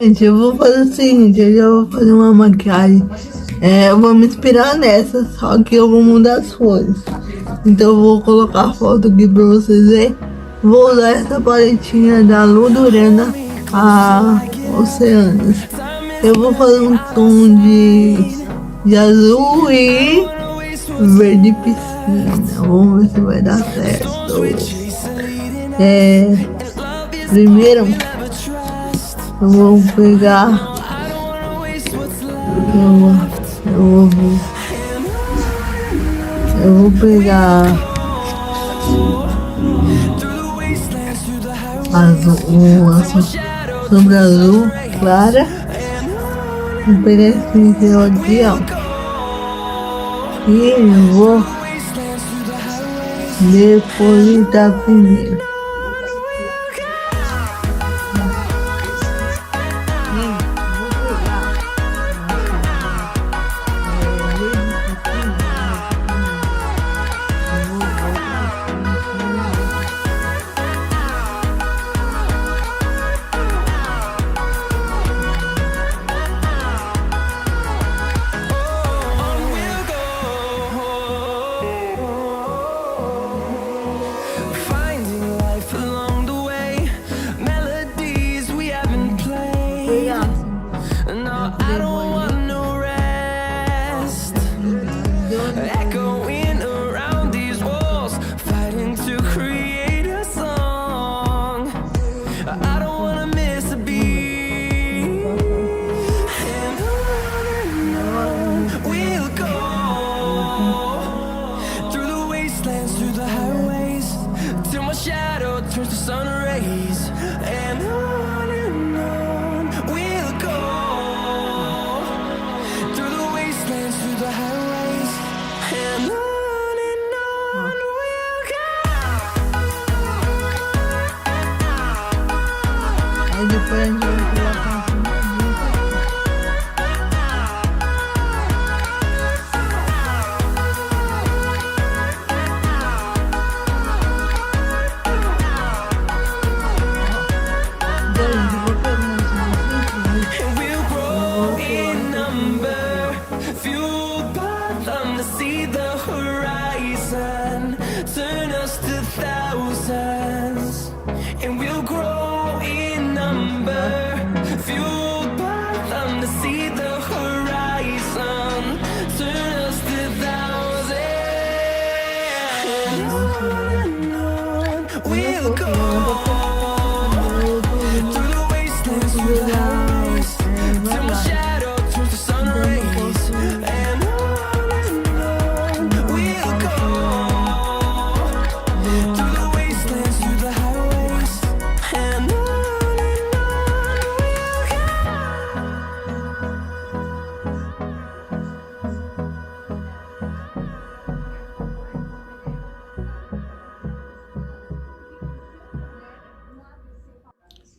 Gente, eu vou fazer o seguinte, eu já vou fazer uma maquiagem. Eu vou me inspirar nessa, só que eu vou mudar as cores. Então eu vou colocar a foto aqui pra vocês verem. Vou usar essa paletinha da Ludurena a Oceanos. Eu vou fazer um tom de azul e verde piscina. Vamos ver se vai dar certo. Primeiro eu vou pegar. Eu vou pegar sombra azul clara. Vou pegar esse pincel aqui, ó. E eu vou depositar primeiro.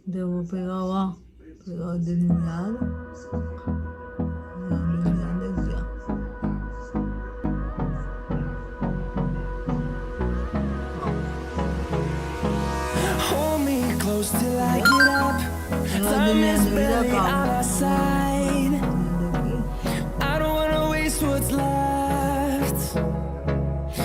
Então eu vou pegar o delineado. Aqui, ó. Hold me close till I get up. Time is barely on our side. I don't wanna waste what's left.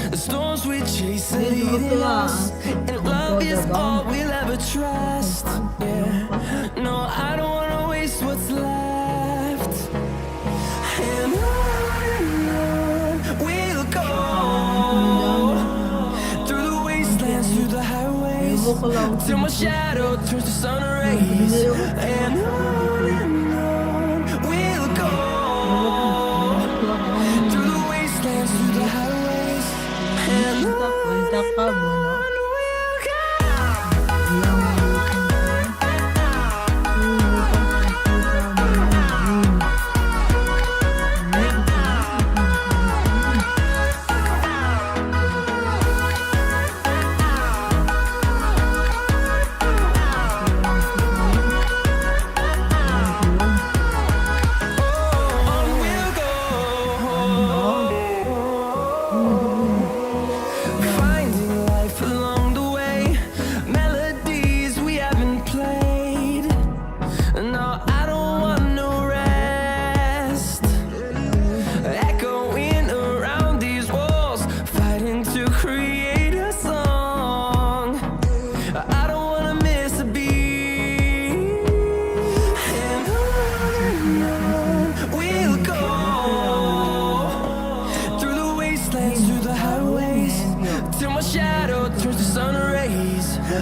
The storms we chase are leading us, and love is all we'll ever trust. Yeah, no, I don't wanna waste what's left. And on we'll go, through the wastelands, through the highways, till my shadow turns to sun rays. And on we'll go, through the wastelands, through the highways, and on we'll go.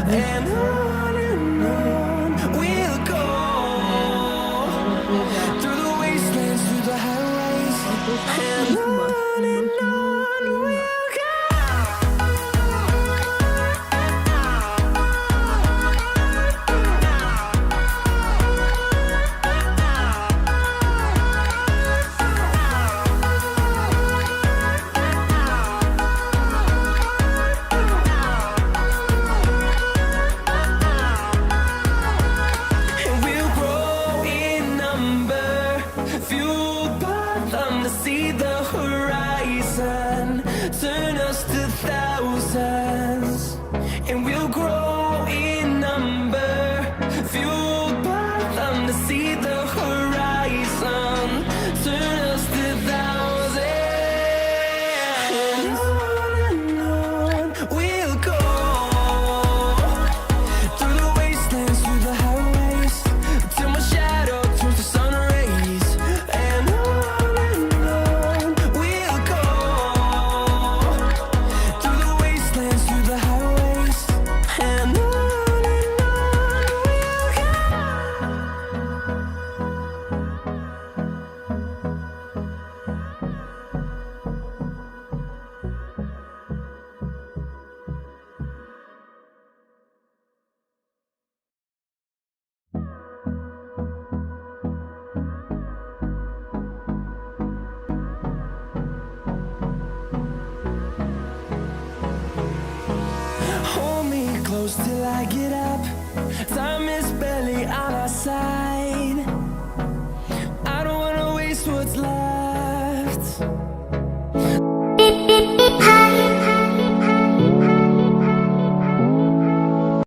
and on we'll go. Through the wastelands, through the highways, and on we'll go. And we'll grow in number, fueled by them to see the horizon, turn us to thousands. And we'll grow in number, fueled by them to see the horizon, turn us to thousands. And on we'll go. Through the wastelands, through the highways, till my shadow turns to sun rays. And on we'll go. Through the wastelands, through the highways, and on we'll go. Hold me close till I get up. Time is barely on our side.